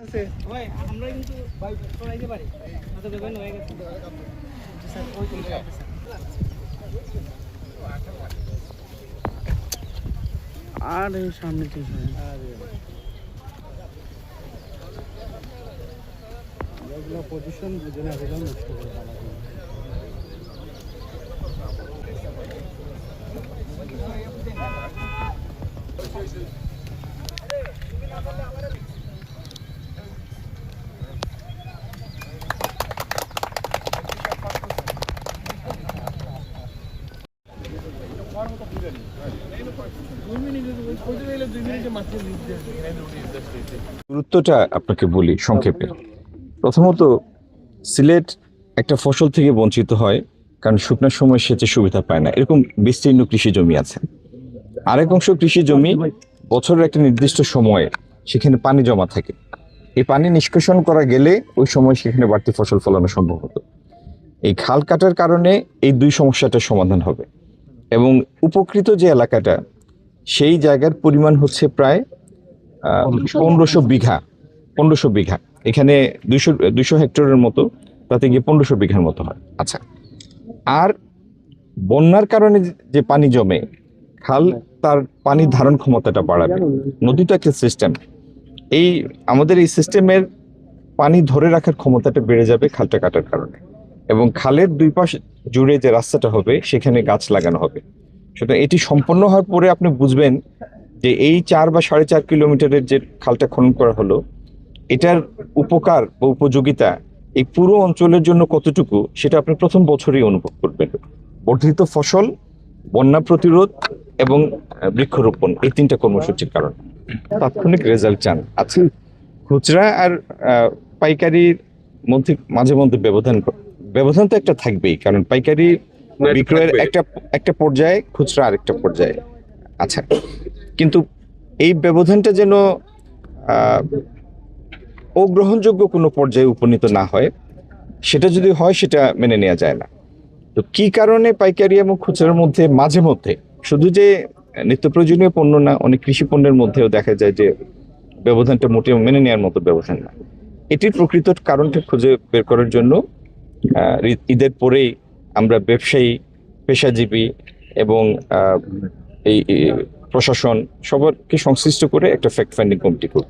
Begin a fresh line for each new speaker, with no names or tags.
আছে ভাই আমরা কিন্তু ভাই চড়াইতে পারি আচ্ছা দেখবেন হয়ে গেছে স্যার ওই তো
আর এই সামনে কি এগুলো পজিশন বুঝে না গেলেও নষ্ট করে
গুরুত্বটা আপনাকে বলি সংক্ষেপে। প্রথমত, সিলেট একটা ফসল থেকে বঞ্চিত হয় কারণ শুকনোর সময় সেচের সুবিধা পায় না, এরকম বিস্তীর্ণ কৃষি জমি আছে। আরেক অংশ কৃষি জমি বছরের একটা নির্দিষ্ট সময়ে সেখানে পানি জমা থাকে, এই পানি নিষ্কাশন করা গেলে ওই সময় সেখানে বাড়তি ফসল ফলানো সম্ভব হতো। এই খাল কাটার কারণে এই দুই সমস্যাটার সমাধান হবে এবং উপকৃত যে এলাকাটা সেই জায়গার পরিমাণ হচ্ছে প্রায় 1500 বিঘা। এখানে 200 হেক্টরের মতো, তাতে গিয়ে 1500 বিঘার মতো হয়। আচ্ছা, আর বন্যার কারণে যে পানি জমে, খাল তার পানি ধারণ ক্ষমতাটা বাড়াবে। নদী তো একটা সিস্টেম, আমাদের এই সিস্টেমের পানি ধরে রাখার ক্ষমতাটা বেড়ে যাবে খালটা কাটার কারণে, এবং খালের দুই পাশ জুড়ে যে রাস্তাটা হবে সেখানে গাছ লাগানো হবে। সুতরাং এটি সম্পন্ন হওয়ার পরে আপনি বুঝবেন যে এই 4 বা 4.5 কিলোমিটারের যে খালটা খনন করা হলো, এটার উপকার বা উপযোগিতা এই পুরো অঞ্চলের জন্য কতটুকু সেটা আপনি প্রথম বছরেই অনুভব করবেন। বর্ধিত ফসল, বন্যা প্রতিরোধ এবং বৃক্ষরোপণ, এই 3টা কর্মসূচির কারণে তাৎক্ষণিক রেজাল্ট চান। আচ্ছা, খুচরা আর পাইকারির মধ্যে মাঝে মধ্যে ব্যবধান তো একটা থাকবেই, কারণ পাইকারি বিক্রয়ের একটা পর্যায়ে, খুচরা আরেকটা পর্যায়ে। আচ্ছা, কিন্তু এই ব্যবধানটা যেন অগ্রহণযোগ্য কোনো পর্যায়ে উপনীত না হয়, সেটা যদি হয় সেটা মেনে নেওয়া যায় না। তো কি কারণে পাইকারি এবং খুচরার মধ্যে মাঝে মধ্যে, শুধু যে নিত্য প্রয়োজনীয় পণ্য না, অনেক কৃষি পণ্যের মধ্যেও দেখা যায় যে ব্যবধানটা মোটেও মেনে নেওয়ার মতো ব্যবধান না। এটির প্রকৃত কারণটা খুঁজে বের করার জন্য ঈদের পরেই আমরা ব্যবসায়ী, পেশাজীবী এবং এই প্রশাসন সবারকে সংশ্লিষ্ট করে একটা ফ্যাক্ট ফাইন্ডিং কমিটি করব।